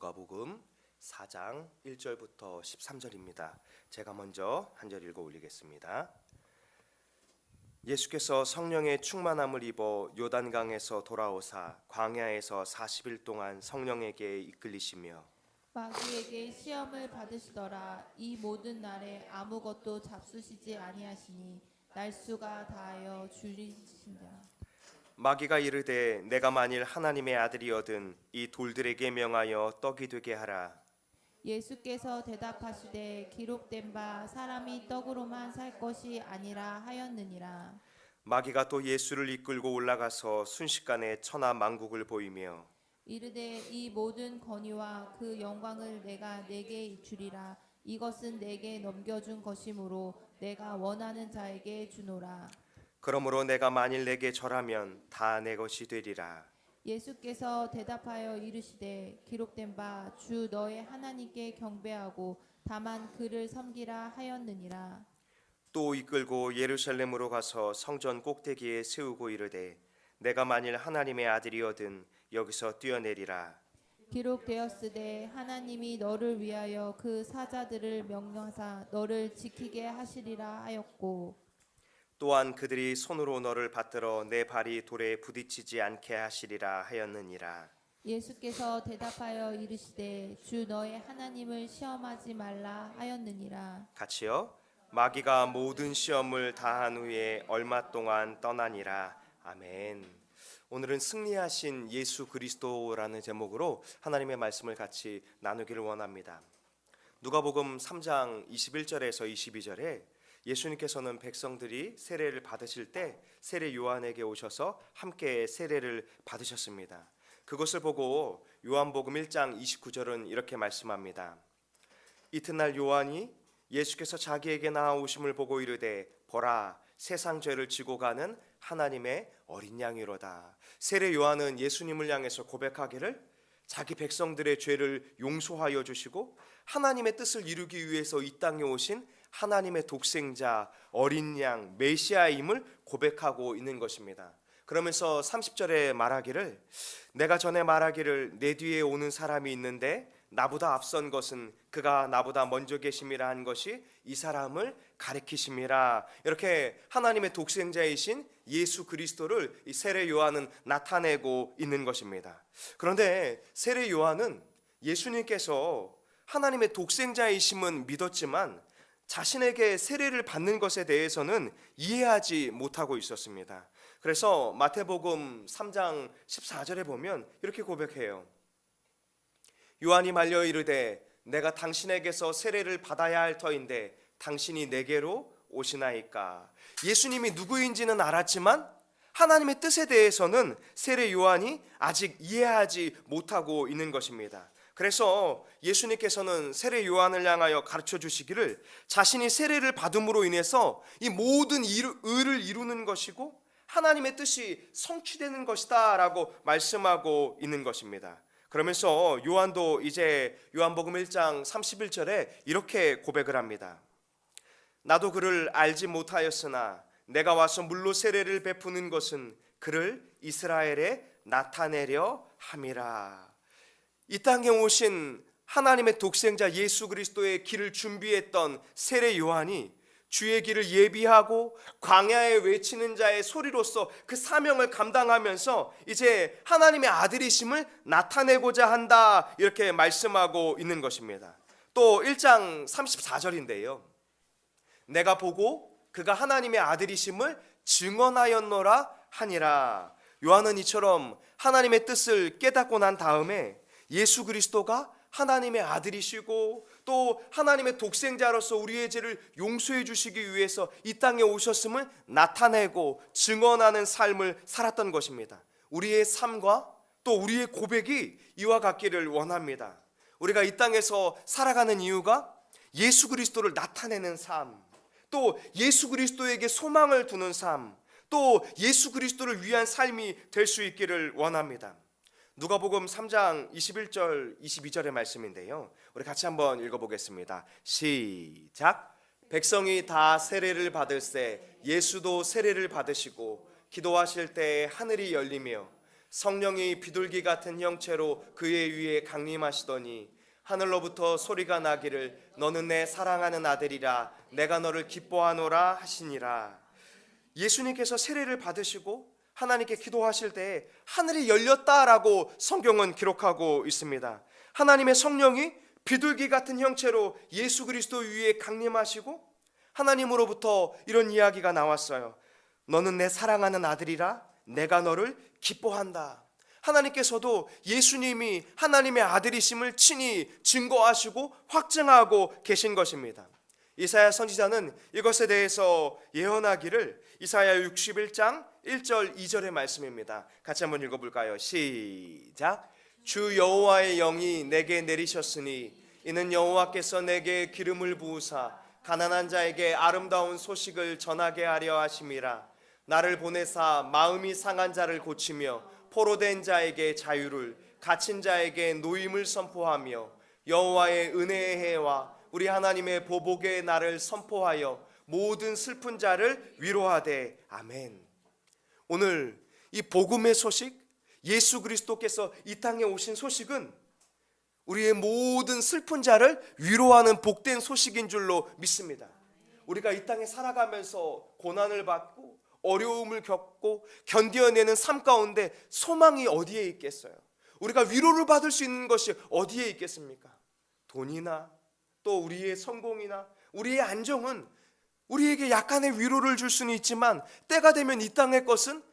누가복음 4장 1절부터 13절입니다. 제가 먼저 한 절 읽어 올리겠습니다. 예수께서 성령의 충만함을 입어 요단강에서 돌아오사 광야에서 40일 동안 성령에게 이끌리시며 마귀에게 시험을 받으시더라. 이 모든 날에 아무것도 잡수시지 아니하시니 날수가 다하여 줄이신다. 마귀가 이르되 내가 만일 하나님의 아들이거든 이 돌들에게 명하여 떡이 되게 하라. 예수께서 대답하시되 기록된 바 사람이 떡으로만 살 것이 아니라 하였느니라. 마귀가 또 예수를 이끌고 올라가서 순식간에 천하 만국을 보이며 이르되 이 모든 권위와 그 영광을 내가 네게 주리라. 이것은 내게 넘겨준 것이므로 내가 원하는 자에게 주노라. 그러므로 내가 만일 내게 절하면 다 내 것이 되리라. 예수께서 대답하여 이르시되 기록된 바 주 너의 하나님께 경배하고 다만 그를 섬기라 하였느니라. 또 이끌고 예루살렘으로 가서 성전 꼭대기에 세우고 이르되 내가 만일 하나님의 아들이거든 여기서 뛰어내리라. 기록되었으되 하나님이 너를 위하여 그 사자들을 명령하사 너를 지키게 하시리라 하였고 또한 그들이 손으로 너를 받들어 내 발이 돌에 부딪히지 않게 하시리라 하였느니라. 예수께서 대답하여 이르시되 주 너의 하나님을 시험하지 말라 하였느니라. 같이요. 마귀가 모든 시험을 다한 후에 얼마 동안 떠나니라. 아멘. 오늘은 승리하신 예수 그리스도라는 제목으로 하나님의 말씀을 같이 나누기를 원합니다. 누가복음 3장 21절에서 22절에 예수님께서는 백성들이 세례를 받으실 때 세례 요한에게 오셔서 함께 세례를 받으셨습니다. 그것을 보고 요한복음 1장 29절은 이렇게 말씀합니다. 이튿날 요한이 예수께서 자기에게 나아오심을 보고 이르되 보라 세상 죄를 지고 가는 하나님의 어린 양이로다. 세례 요한은 예수님을 향해서 고백하기를 자기 백성들의 죄를 용서하여 주시고 하나님의 뜻을 이루기 위해서 이 땅에 오신 하나님의 독생자 어린 양 메시아임을 고백하고 있는 것입니다. 그러면서 30절에 말하기를 내가 전에 말하기를 내 뒤에 오는 사람이 있는데 나보다 앞선 것은 그가 나보다 먼저 계심이라 한 것이 이 사람을 가리키심이라. 이렇게 하나님의 독생자이신 예수 그리스도를 이 세례 요한은 나타내고 있는 것입니다. 그런데 세례 요한은 예수님께서 하나님의 독생자이심은 믿었지만 자신에게 세례를 받는 것에 대해서는 이해하지 못하고 있었습니다. 그래서 마태복음 3장 14절에 보면 이렇게 고백해요. 요한이 말려 이르되 내가 당신에게서 세례를 받아야 할 터인데 당신이 내게로 오시나이까. 예수님이 누구인지는 알았지만 하나님의 뜻에 대해서는 세례 요한이 아직 이해하지 못하고 있는 것입니다. 그래서 예수님께서는 세례 요한을 향하여 가르쳐 주시기를 자신이 세례를 받음으로 인해서 이 모든 의를 이루는 것이고 하나님의 뜻이 성취되는 것이다 라고 말씀하고 있는 것입니다. 그러면서 요한도 이제 요한복음 1장 31절에 이렇게 고백을 합니다. 나도 그를 알지 못하였으나 내가 와서 물로 세례를 베푸는 것은 그를 이스라엘에 나타내려 함이라. 이 땅에 오신 하나님의 독생자 예수 그리스도의 길을 준비했던 세례 요한이 주의 길을 예비하고 광야에 외치는 자의 소리로서 그 사명을 감당하면서 이제 하나님의 아들이심을 나타내고자 한다 이렇게 말씀하고 있는 것입니다. 또 1장 34절인데요. 내가 보고 그가 하나님의 아들이심을 증언하였노라 하니라. 요한은 이처럼 하나님의 뜻을 깨닫고 난 다음에 예수 그리스도가 하나님의 아들이시고 또 하나님의 독생자로서 우리의 죄를 용서해 주시기 위해서 이 땅에 오셨음을 나타내고 증언하는 삶을 살았던 것입니다. 우리의 삶과 또 우리의 고백이 이와 같기를 원합니다. 우리가 이 땅에서 살아가는 이유가 예수 그리스도를 나타내는 삶, 또 예수 그리스도에게 소망을 두는 삶, 또 예수 그리스도를 위한 삶이 될 수 있기를 원합니다. 누가복음 3장 21절 22절의 말씀인데요. 우리 같이 한번 읽어보겠습니다. 시작. 백성이 다 세례를 받을새 예수도 세례를 받으시고 기도하실 때 하늘이 열리며 성령이 비둘기 같은 형체로 그의 위에 강림하시더니 하늘로부터 소리가 나기를 너는 내 사랑하는 아들이라 내가 너를 기뻐하노라 하시니라. 예수님께서 세례를 받으시고 하나님께 기도하실 때 하늘이 열렸다라고 성경은 기록하고 있습니다. 하나님의 성령이 비둘기 같은 형체로 예수 그리스도 위에 강림하시고 하나님으로부터 이런 이야기가 나왔어요. 너는 내 사랑하는 아들이라 내가 너를 기뻐한다. 하나님께서도 예수님이 하나님의 아들이심을 친히 증거하시고 확증하고 계신 것입니다. 이사야 선지자는 이것에 대해서 예언하기를 이사야 61장 1절 2절의 말씀입니다. 같이 한번 읽어볼까요? 시작. 주 여호와의 영이 내게 내리셨으니 이는 여호와께서 내게 기름을 부으사 가난한 자에게 아름다운 소식을 전하게 하려 하심이라. 나를 보내사 마음이 상한 자를 고치며 포로된 자에게 자유를, 갇힌 자에게 노임을 선포하며 여호와의 은혜의 해와 우리 하나님의 보복의 날을 선포하여 모든 슬픈 자를 위로하되 아멘. 오늘 이 복음의 소식, 예수 그리스도께서 이 땅에 오신 소식은 우리의 모든 슬픈 자를 위로하는 복된 소식인 줄로 믿습니다. 우리가 이 땅에 살아가면서 고난을 받고 어려움을 겪고 견뎌내는 삶 가운데 소망이 어디에 있겠어요? 우리가 위로를 받을 수 있는 것이 어디에 있겠습니까? 돈이나 또 우리의 성공이나 우리의 안정은 우리에게 약간의 위로를 줄 수는 있지만 때가 되면 이 땅의 것은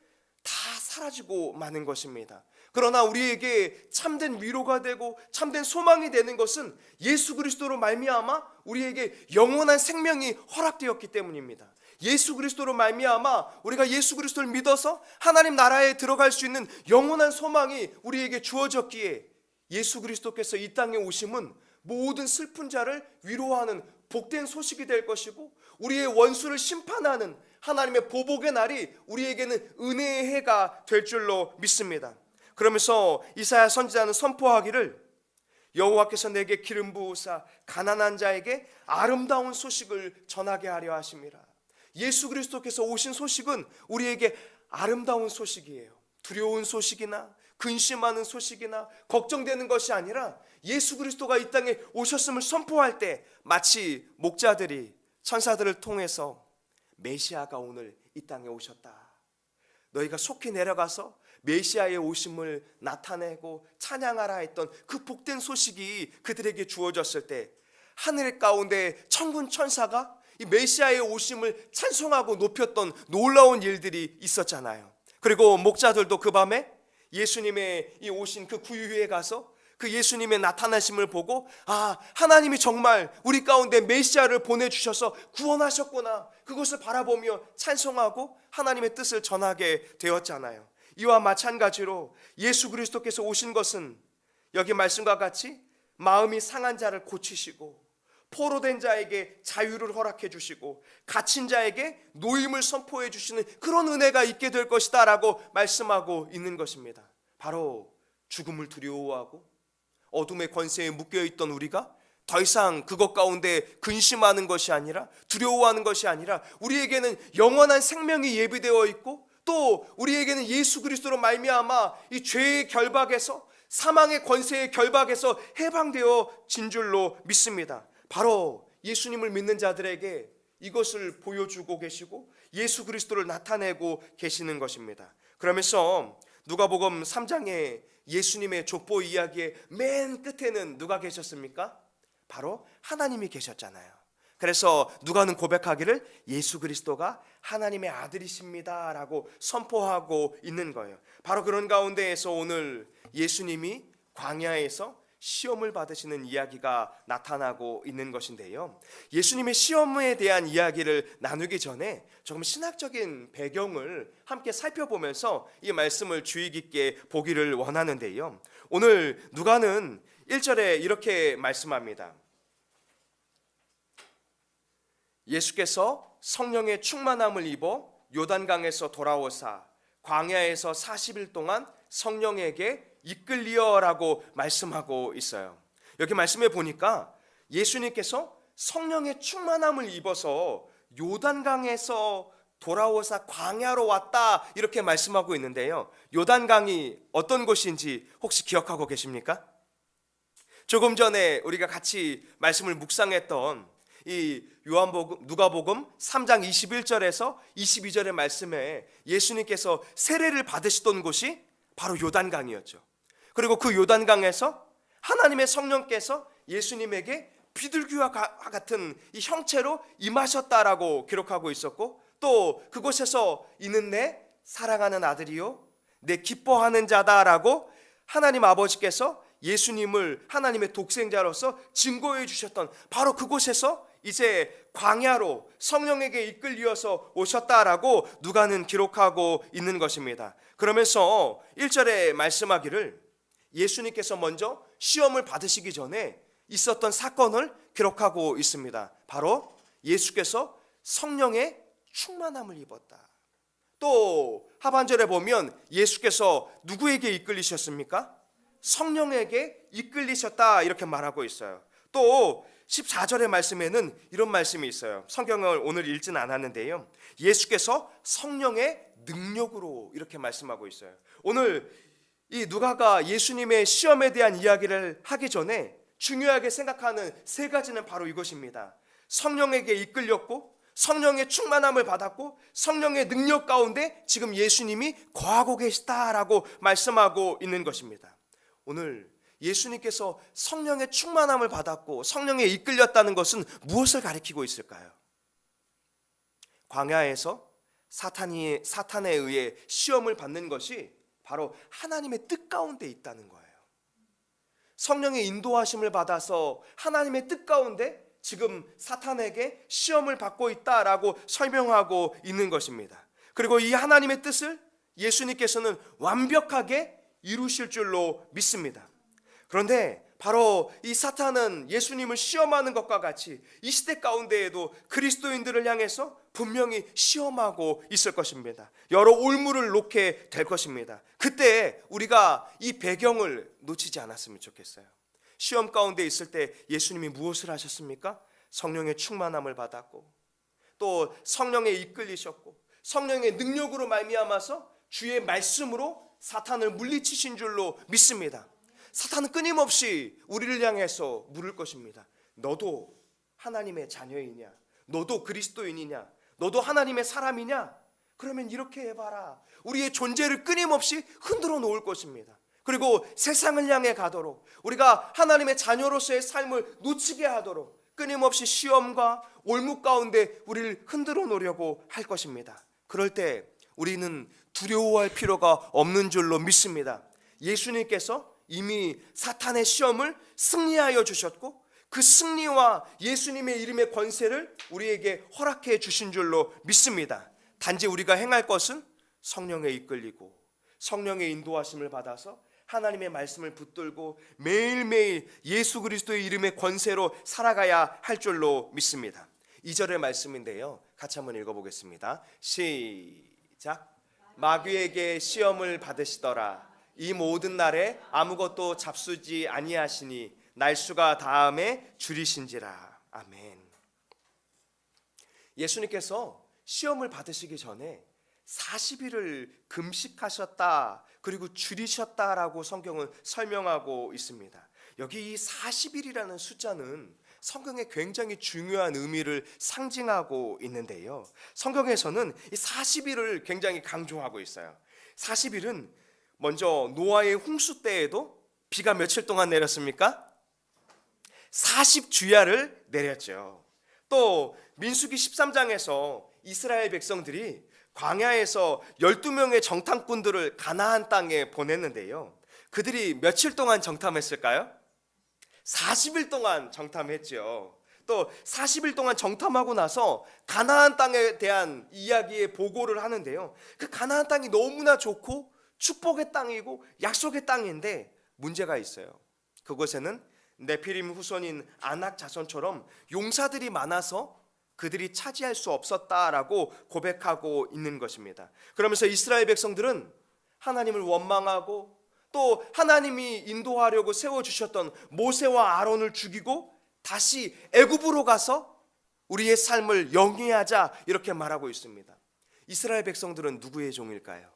다 사라지고 마는 것입니다. 그러나 우리에게 참된 위로가 되고 참된 소망이 되는 것은 예수 그리스도로 말미암아 우리에게 영원한 생명이 허락되었기 때문입니다. 예수 그리스도로 말미암아 우리가 예수 그리스도를 믿어서 하나님 나라에 들어갈 수 있는 영원한 소망이 우리에게 주어졌기에 예수 그리스도께서 이 땅에 오심은 모든 슬픈 자를 위로하는 복된 소식이 될 것이고 우리의 원수를 심판하는 하나님의 보복의 날이 우리에게는 은혜의 해가 될 줄로 믿습니다. 그러면서 이사야 선지자는 선포하기를 여호와께서 내게 기름 부으사 가난한 자에게 아름다운 소식을 전하게 하려 하심이라. 예수 그리스도께서 오신 소식은 우리에게 아름다운 소식이에요. 두려운 소식이나 근심하는 소식이나 걱정되는 것이 아니라 예수 그리스도가 이 땅에 오셨음을 선포할 때 마치 목자들이 천사들을 통해서 메시아가 오늘 이 땅에 오셨다. 너희가 속히 내려가서 메시아의 오심을 나타내고 찬양하라 했던 그 복된 소식이 그들에게 주어졌을 때 하늘 가운데 천군 천사가 이 메시아의 오심을 찬송하고 높였던 놀라운 일들이 있었잖아요. 그리고 목자들도 그 밤에 예수님의 이 오신 그 구유에 가서 그 예수님의 나타나심을 보고 하나님이 정말 우리 가운데 메시아를 보내주셔서 구원하셨구나, 그것을 바라보며 찬송하고 하나님의 뜻을 전하게 되었잖아요. 이와 마찬가지로 예수 그리스도께서 오신 것은 여기 말씀과 같이 마음이 상한 자를 고치시고 포로된 자에게 자유를 허락해 주시고 갇힌 자에게 노임을 선포해 주시는 그런 은혜가 있게 될 것이다 라고 말씀하고 있는 것입니다. 바로 죽음을 두려워하고 어둠의 권세에 묶여있던 우리가 더 이상 그것 가운데 근심하는 것이 아니라 두려워하는 것이 아니라 우리에게는 영원한 생명이 예비되어 있고 또 우리에게는 예수 그리스도로 말미암아 이 죄의 결박에서 사망의 권세의 결박에서 해방되어진 줄로 믿습니다. 바로 예수님을 믿는 자들에게 이것을 보여주고 계시고 예수 그리스도를 나타내고 계시는 것입니다. 그러면서 누가복음 3장에 예수님의 족보 이야기의 맨 끝에는 누가 계셨습니까? 바로 하나님이 계셨잖아요. 그래서 누가는 고백하기를 예수 그리스도가 하나님의 아들이십니다 라고 선포하고 있는 거예요. 바로 그런 가운데에서 오늘 예수님이 광야에서 시험을 받으시는 이야기가 나타나고 있는 것인데요, 예수님의 시험에 대한 이야기를 나누기 전에 조금 신학적인 배경을 함께 살펴보면서 이 말씀을 주의 깊게 보기를 원하는데요, 오늘 누가는 1절에 이렇게 말씀합니다. 예수께서 성령의 충만함을 입어 요단강에서 돌아오사 광야에서 40일 동안 성령에게 이끌리어라고 말씀하고 있어요. 여기 말씀해 보니까 예수님께서 성령의 충만함을 입어서 요단강에서 돌아오사 광야로 왔다 이렇게 말씀하고 있는데요. 요단강이 어떤 곳인지 혹시 기억하고 계십니까? 조금 전에 우리가 같이 말씀을 묵상했던 이 누가복음 3장 21절에서 22절의 말씀에 예수님께서 세례를 받으시던 곳이 바로 요단강이었죠. 그리고 그 요단강에서 하나님의 성령께서 예수님에게 비둘기와 같은 이 형체로 임하셨다라고 기록하고 있었고, 또 그곳에서 이는 내 사랑하는 아들이요 내 기뻐하는 자다라고 하나님 아버지께서 예수님을 하나님의 독생자로서 증거해 주셨던 바로 그곳에서 이제 광야로 성령에게 이끌려서 오셨다라고 누가는 기록하고 있는 것입니다. 그러면서 1절에 말씀하기를 예수님께서 먼저 시험을 받으시기 전에 있었던 사건을 기록하고 있습니다. 바로 예수께서 성령의 충만함을 입었다. 또 하반절에 보면 예수께서 누구에게 이끌리셨습니까? 성령에게 이끌리셨다 이렇게 말하고 있어요. 또 14절의 말씀에는 이런 말씀이 있어요. 성경을 오늘 읽지는 않았는데요, 예수께서 성령의 능력으로 이렇게 말씀하고 있어요. 오늘 이 누가가 예수님의 시험에 대한 이야기를 하기 전에 중요하게 생각하는 세 가지는 바로 이것입니다. 성령에게 이끌렸고, 성령의 충만함을 받았고, 성령의 능력 가운데 지금 예수님이 거하고 계시다라고 말씀하고 있는 것입니다. 오늘 예수님께서 성령의 충만함을 받았고 성령에 이끌렸다는 것은 무엇을 가리키고 있을까요? 광야에서 사탄에 의해 시험을 받는 것이 바로 하나님의 뜻 가운데 있다는 거예요. 성령의 인도하심을 받아서 하나님의 뜻 가운데 지금 사탄에게 시험을 받고 있다라고 설명하고 있는 것입니다. 그리고 이 하나님의 뜻을 예수님께서는 완벽하게 이루실 줄로 믿습니다. 그런데 바로 이 사탄은 예수님을 시험하는 것과 같이 이 시대 가운데에도 그리스도인들을 향해서 분명히 시험하고 있을 것입니다. 여러 올무를 놓게 될 것입니다. 그때 우리가 이 배경을 놓치지 않았으면 좋겠어요. 시험 가운데 있을 때 예수님이 무엇을 하셨습니까? 성령의 충만함을 받았고, 또 성령에 이끌리셨고, 성령의 능력으로 말미암아서 주의 말씀으로 사탄을 물리치신 줄로 믿습니다. 사탄은 끊임없이 우리를 향해서 물을 것입니다. 너도 하나님의 자녀이냐? 너도 그리스도인이냐? 너도 하나님의 사람이냐? 그러면 이렇게 해봐라. 우리의 존재를 끊임없이 흔들어 놓을 것입니다. 그리고 세상을 향해 가도록, 우리가 하나님의 자녀로서의 삶을 놓치게 하도록 끊임없이 시험과 올무 가운데 우리를 흔들어 놓으려고 할 것입니다. 그럴 때 우리는 두려워할 필요가 없는 줄로 믿습니다. 예수님께서 이미 사탄의 시험을 승리하여 주셨고, 그 승리와 예수님의 이름의 권세를 우리에게 허락해 주신 줄로 믿습니다. 단지 우리가 행할 것은 성령에 이끌리고 성령의 인도하심을 받아서 하나님의 말씀을 붙들고 매일매일 예수 그리스도의 이름의 권세로 살아가야 할 줄로 믿습니다. 2절의 말씀인데요, 같이 한번 읽어보겠습니다. 시작. 마귀에게 시험을 받으시더라. 이 모든 날에 아무것도 잡수지 아니하시니 날수가 다음에 줄이신지라. 아멘. 예수님께서 시험을 받으시기 전에 40일을 금식하셨다, 그리고 줄이셨다라고 성경은 설명하고 있습니다. 여기 이 40일이라는 숫자는 성경에 굉장히 중요한 의미를 상징하고 있는데요, 성경에서는 이 40일을 굉장히 강조하고 있어요. 40일은 먼저 노아의 홍수 때에도 비가 며칠 동안 내렸습니까? 40주야를 내렸죠. 또 민수기 13장에서 이스라엘 백성들이 광야에서 12명의 정탐꾼들을 가나안 땅에 보냈는데요, 그들이 며칠 동안 정탐했을까요? 40일 동안 정탐했죠. 또 40일 동안 정탐하고 나서 가나안 땅에 대한 이야기의 보고를 하는데요, 그 가나안 땅이 너무나 좋고 축복의 땅이고 약속의 땅인데 문제가 있어요. 그곳에는 네피림 후손인 아낙 자손처럼 용사들이 많아서 그들이 차지할 수 없었다라고 고백하고 있는 것입니다. 그러면서 이스라엘 백성들은 하나님을 원망하고, 또 하나님이 인도하려고 세워주셨던 모세와 아론을 죽이고 다시 애굽으로 가서 우리의 삶을 영위하자 이렇게 말하고 있습니다. 이스라엘 백성들은 누구의 종일까요?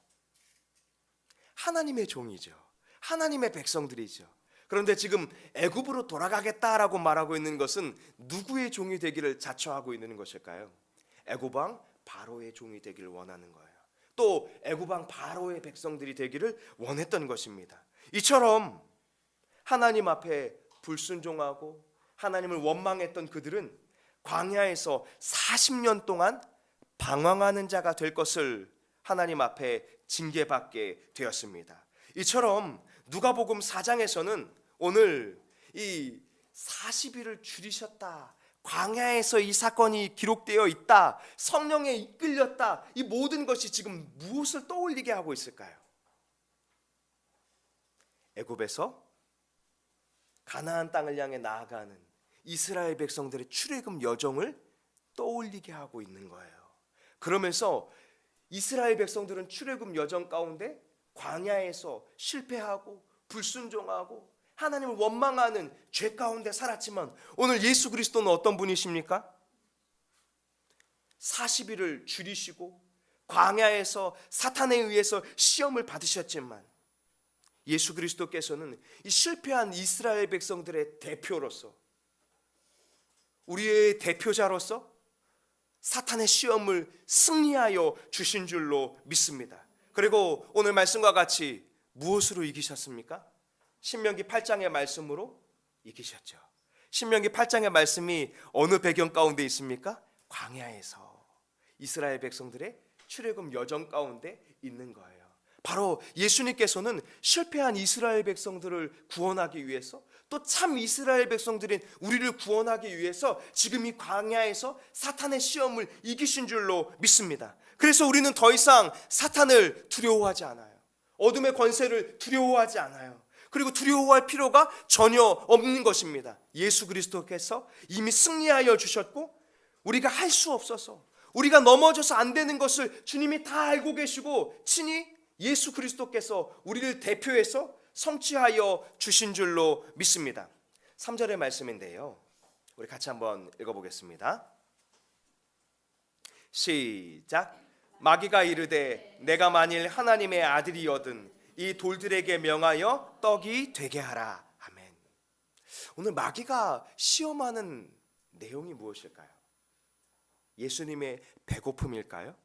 하나님의 종이죠. 하나님의 백성들이죠. 그런데 지금 애굽으로 돌아가겠다라고 말하고 있는 것은 누구의 종이 되기를 자처하고 있는 것일까요? 애굽 왕 바로의 종이 되기를 원하는 거예요. 또 애굽 왕 바로의 백성들이 되기를 원했던 것입니다. 이처럼 하나님 앞에 불순종하고 하나님을 원망했던 그들은 광야에서 40년 동안 방황하는 자가 될 것을 하나님 앞에 징계받게 되었습니다. 이처럼 누가복음 4장에서는 오늘 이 40일을 줄이셨다, 광야에서 이 사건이 기록되어 있다, 성령에 이끌렸다, 이 모든 것이 지금 무엇을 떠올리게 하고 있을까요? 애굽에서 가나안 땅을 향해 나아가는 이스라엘 백성들의 출애굽 여정을 떠올리게 하고 있는 거예요. 그러면서 이스라엘 백성들은 출애굽 여정 가운데 광야에서 실패하고 불순종하고 하나님을 원망하는 죄 가운데 살았지만 오늘 예수 그리스도는 어떤 분이십니까? 40일을 줄이시고 광야에서 사탄에 의해서 시험을 받으셨지만 예수 그리스도께서는 이 실패한 이스라엘 백성들의 대표로서, 우리의 대표자로서 사탄의 시험을 승리하여 주신 줄로 믿습니다. 그리고 오늘 말씀과 같이 무엇으로 이기셨습니까? 신명기 8장의 말씀으로 이기셨죠. 신명기 8장의 말씀이 어느 배경 가운데 있습니까? 광야에서 이스라엘 백성들의 출애굽 여정 가운데 있는 거예요. 바로 예수님께서는 실패한 이스라엘 백성들을 구원하기 위해서, 또 참 이스라엘 백성들인 우리를 구원하기 위해서 지금 이 광야에서 사탄의 시험을 이기신 줄로 믿습니다. 그래서 우리는 더 이상 사탄을 두려워하지 않아요. 어둠의 권세를 두려워하지 않아요. 그리고 두려워할 필요가 전혀 없는 것입니다. 예수 그리스도께서 이미 승리하여 주셨고, 우리가 할 수 없어서, 우리가 넘어져서 안 되는 것을 주님이 다 알고 계시고 친히 예수 그리스도께서 우리를 대표해서 성취하여 주신 줄로 믿습니다. 3절의 말씀인데요, 우리 같이 한번 읽어보겠습니다. 시작. 마귀가 이르되 내가 만일 하나님의 아들이거든 이 돌들에게 명하여 떡이 되게 하라. 아멘. 오늘 마귀가 시험하는 내용이 무엇일까요? 예수님의 배고픔일까요?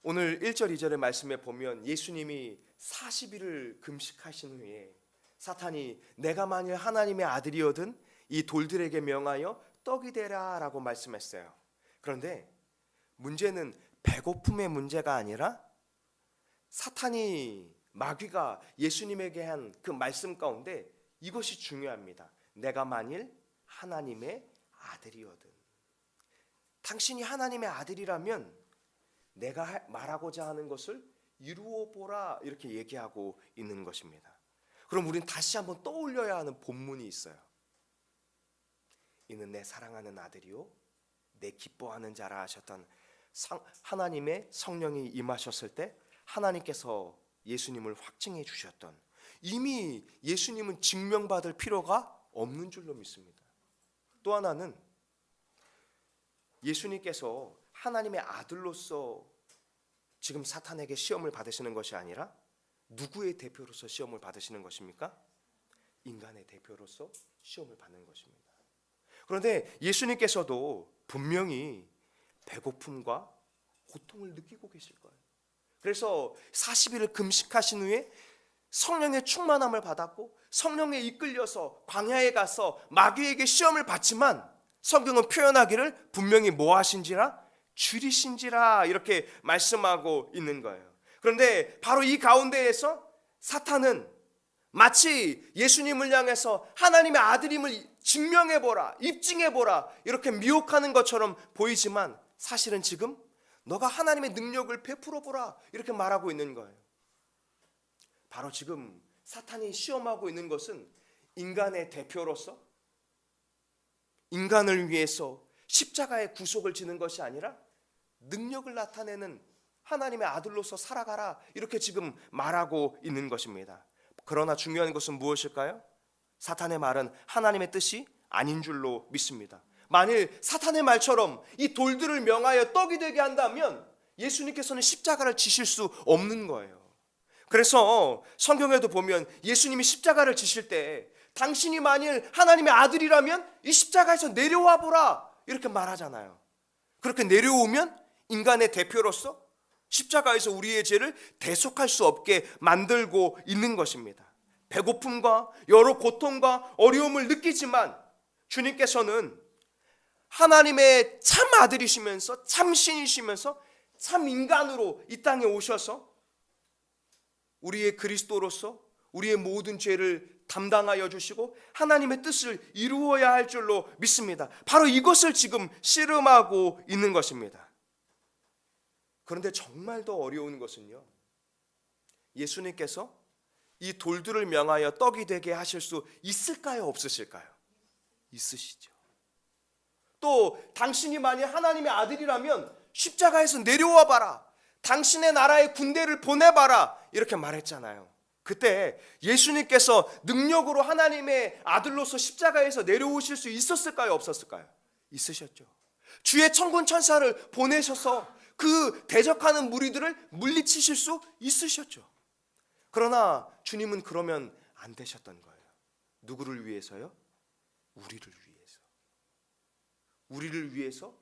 오늘 1절 2절의 말씀에 보면 예수님이 40일을 금식하신 후에 사탄이 내가 만일 하나님의 아들이거든 이 돌들에게 명하여 떡이 되라 라고 말씀했어요. 그런데 문제는 배고픔의 문제가 아니라 사탄이, 마귀가 예수님에게 한 그 말씀 가운데 이것이 중요합니다. 내가 만일 하나님의 아들이거든, 당신이 하나님의 아들이라면 내가 말하고자 하는 것을 이루어 보라, 이렇게 얘기하고 있는 것입니다. 그럼 우린 다시 한번 떠올려야 하는 본문이 있어요. 이는 내 사랑하는 아들이요 내 기뻐하는 자라 하셨던 하나님의 성령이 임하셨을 때 하나님께서 예수님을 확증해 주셨던, 이미 예수님은 증명받을 필요가 없는 줄로 믿습니다. 또 하나는 예수님께서 하나님의 아들로서 지금 사탄에게 시험을 받으시는 것이 아니라 누구의 대표로서 시험을 받으시는 것입니까? 인간의 대표로서 시험을 받는 것입니다. 그런데 예수님께서도 분명히 배고픔과 고통을 느끼고 계실 거예요. 그래서 40일을 금식하신 후에 성령의 충만함을 받았고 성령에 이끌려서 광야에 가서 마귀에게 시험을 받지만 성경은 표현하기를 분명히 뭐 하신지라? 줄이신지라, 이렇게 말씀하고 있는 거예요. 그런데 바로 이 가운데에서 사탄은 마치 예수님을 향해서 하나님의 아들임을 증명해보라, 입증해보라, 이렇게 미혹하는 것처럼 보이지만 사실은 지금 너가 하나님의 능력을 베풀어보라, 이렇게 말하고 있는 거예요. 바로 지금 사탄이 시험하고 있는 것은 인간의 대표로서 인간을 위해서 십자가의 구속을 지는 것이 아니라 능력을 나타내는 하나님의 아들로서 살아가라, 이렇게 지금 말하고 있는 것입니다. 그러나 중요한 것은 무엇일까요? 사탄의 말은 하나님의 뜻이 아닌 줄로 믿습니다. 만일 사탄의 말처럼 이 돌들을 명하여 떡이 되게 한다면 예수님께서는 십자가를 지실 수 없는 거예요. 그래서 성경에도 보면 예수님이 십자가를 지실 때 당신이 만일 하나님의 아들이라면 이 십자가에서 내려와 보라 이렇게 말하잖아요. 그렇게 내려오면 인간의 대표로서 십자가에서 우리의 죄를 대속할 수 없게 만들고 있는 것입니다. 배고픔과 여러 고통과 어려움을 느끼지만 주님께서는 하나님의 참 아들이시면서 참 신이시면서 참 인간으로 이 땅에 오셔서 우리의 그리스도로서 우리의 모든 죄를 담당하여 주시고 하나님의 뜻을 이루어야 할 줄로 믿습니다. 바로 이것을 지금 씨름하고 있는 것입니다. 그런데 정말 더 어려운 것은요, 예수님께서 이 돌들을 명하여 떡이 되게 하실 수 있을까요? 없으실까요? 있으시죠. 또 당신이 만약 하나님의 아들이라면 십자가에서 내려와 봐라, 당신의 나라의 군대를 보내봐라 이렇게 말했잖아요. 그때 예수님께서 능력으로 하나님의 아들로서 십자가에서 내려오실 수 있었을까요? 없었을까요? 있으셨죠. 주의 천군 천사를 보내셔서 그 대적하는 무리들을 물리치실 수 있으셨죠. 그러나 주님은 그러면 안 되셨던 거예요. 누구를 위해서요? 우리를 위해서. 우리를 위해서,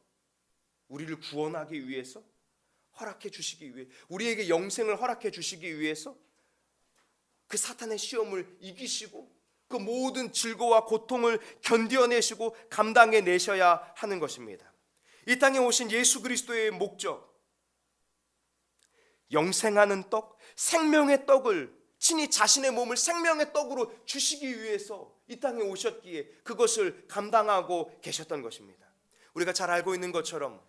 우리를 구원하기 위해서, 허락해 주시기 위해, 우리에게 영생을 허락해 주시기 위해서 그 사탄의 시험을 이기시고 그 모든 즐거움과 고통을 견뎌내시고 감당해내셔야 하는 것입니다. 이 땅에 오신 예수 그리스도의 목적, 영생하는 떡, 생명의 떡을 친히 자신의 몸을 생명의 떡으로 주시기 위해서 이 땅에 오셨기에 그것을 감당하고 계셨던 것입니다. 우리가 잘 알고 있는 것처럼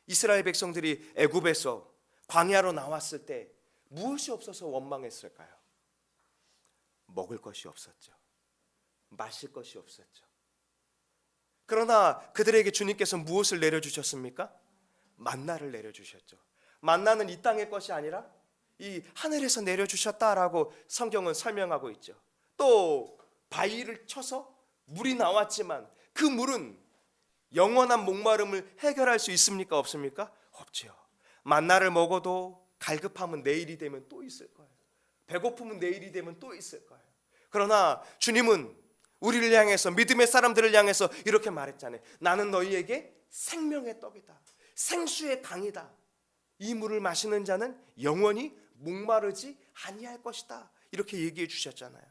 이스라엘 백성들이 애굽에서 광야로 나왔을 때 무엇이 없어서 원망했을까요? 먹을 것이 없었죠. 마실 것이 없었죠. 그러나 그들에게 주님께서 무엇을 내려주셨습니까? 만나를 내려주셨죠. 만나는 이 땅의 것이 아니라 이 하늘에서 내려주셨다라고 성경은 설명하고 있죠. 또 바위를 쳐서 물이 나왔지만 그 물은 영원한 목마름을 해결할 수 있습니까? 없습니까? 없죠. 만나를 먹어도 갈급함은 내일이 되면 또 있을 거예요. 배고픔은 내일이 되면 또 있을 거예요. 그러나 주님은 우리를 향해서, 믿음의 사람들을 향해서 이렇게 말했잖아요. 나는 너희에게 생명의 떡이다, 생수의 강이다. 이 물을 마시는 자는 영원히 목마르지 아니할 것이다. 이렇게 얘기해 주셨잖아요.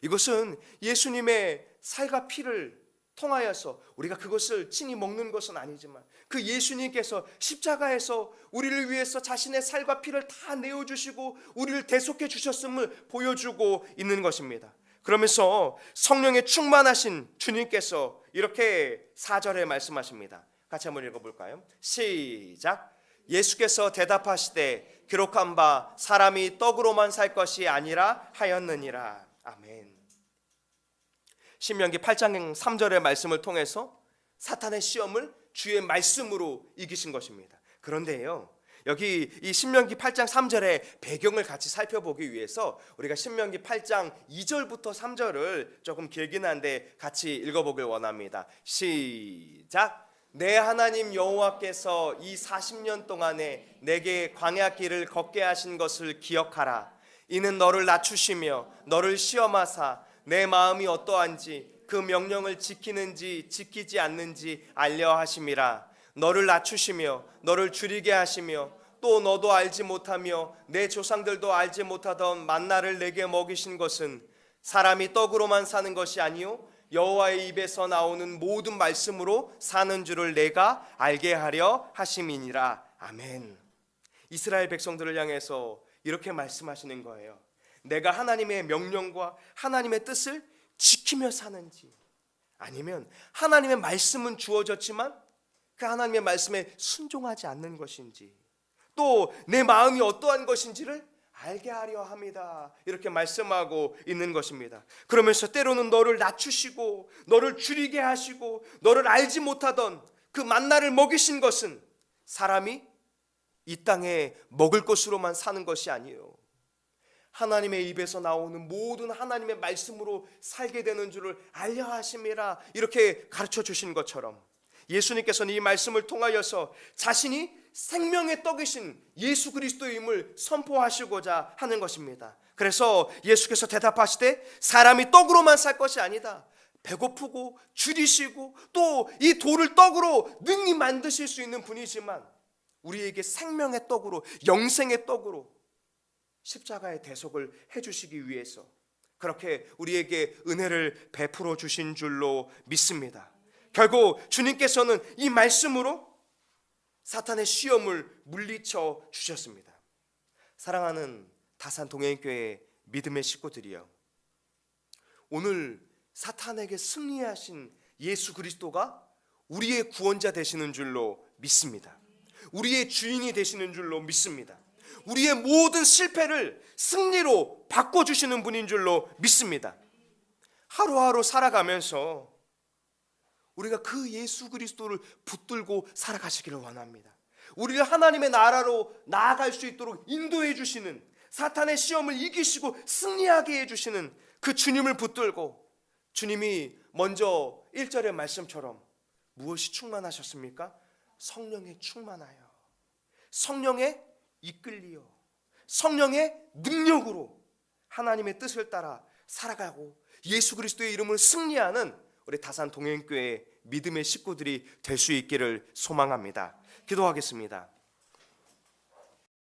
이것은 예수님의 살과 피를 통하여서 우리가 그것을 친히 먹는 것은 아니지만 그 예수님께서 십자가에서 우리를 위해서 자신의 살과 피를 다 내어주시고 우리를 대속해 주셨음을 보여주고 있는 것입니다. 그러면서 성령에 충만하신 주님께서 이렇게 4절에 말씀하십니다. 같이 한번 읽어볼까요? 시작. 예수께서 대답하시되 기록한 바 사람이 떡으로만 살 것이 아니라 하였느니라. 아멘. 신명기 8장 3절의 말씀을 통해서 사탄의 시험을 주의 말씀으로 이기신 것입니다. 그런데요, 여기 이 신명기 8장 3절의 배경을 같이 살펴보기 위해서 우리가 신명기 8장 2절부터 3절을 조금 길긴 한데 같이 읽어보길 원합니다. 시작. 내 하나님 여호와께서 이 40년 동안에 내게 광야 길을 걷게 하신 것을 기억하라. 이는 너를 낮추시며 너를 시험하사 내 마음이 어떠한지 그 명령을 지키는지 지키지 않는지 알려 하심이라. 너를 낮추시며 너를 줄이게 하시며 또 너도 알지 못하며 내 조상들도 알지 못하던 만나를 내게 먹이신 것은 사람이 떡으로만 사는 것이 아니요 여호와의 입에서 나오는 모든 말씀으로 사는 줄을 내가 알게 하려 하심이니라. 아멘. 이스라엘 백성들을 향해서 이렇게 말씀하시는 거예요. 내가 하나님의 명령과 하나님의 뜻을 지키며 사는지, 아니면 하나님의 말씀은 주어졌지만 그 하나님의 말씀에 순종하지 않는 것인지, 또 내 마음이 어떠한 것인지를 알게 하려 합니다. 이렇게 말씀하고 있는 것입니다. 그러면서 때로는 너를 낮추시고 너를 줄이게 하시고 너를 알지 못하던 그 만나를 먹이신 것은 사람이 이 땅에 먹을 것으로만 사는 것이 아니에요. 하나님의 입에서 나오는 모든 하나님의 말씀으로 살게 되는 줄을 알려 하심이라. 이렇게 가르쳐 주신 것처럼 예수님께서는 이 말씀을 통하여서 자신이 생명의 떡이신 예수 그리스도임을 선포하시고자 하는 것입니다. 그래서 예수께서 대답하시되 사람이 떡으로만 살 것이 아니다. 배고프고 줄이시고 또 이 돌을 떡으로 능히 만드실 수 있는 분이지만 우리에게 생명의 떡으로 영생의 떡으로 십자가의 대속을 해주시기 위해서 그렇게 우리에게 은혜를 베풀어 주신 줄로 믿습니다. 결국 주님께서는 이 말씀으로 사탄의 시험을 물리쳐 주셨습니다. 사랑하는 다산 동행교회 믿음의 식구들이여, 오늘 사탄에게 승리하신 예수 그리스도가 우리의 구원자 되시는 줄로 믿습니다. 우리의 주인이 되시는 줄로 믿습니다. 우리의 모든 실패를 승리로 바꿔주시는 분인 줄로 믿습니다. 하루하루 살아가면서 우리가 그 예수 그리스도를 붙들고 살아가시기를 원합니다. 우리를 하나님의 나라로 나아갈 수 있도록 인도해 주시는, 사탄의 시험을 이기시고 승리하게 해주시는 그 주님을 붙들고, 주님이 먼저 1절의 말씀처럼 무엇이 충만하셨습니까? 성령에 충만하여, 성령에 이끌리어, 성령의 능력으로 하나님의 뜻을 따라 살아가고 예수 그리스도의 이름을 승리하는 우리 다산 동행교회 믿음의 식구들이 될 수 있기를 소망합니다. 기도하겠습니다.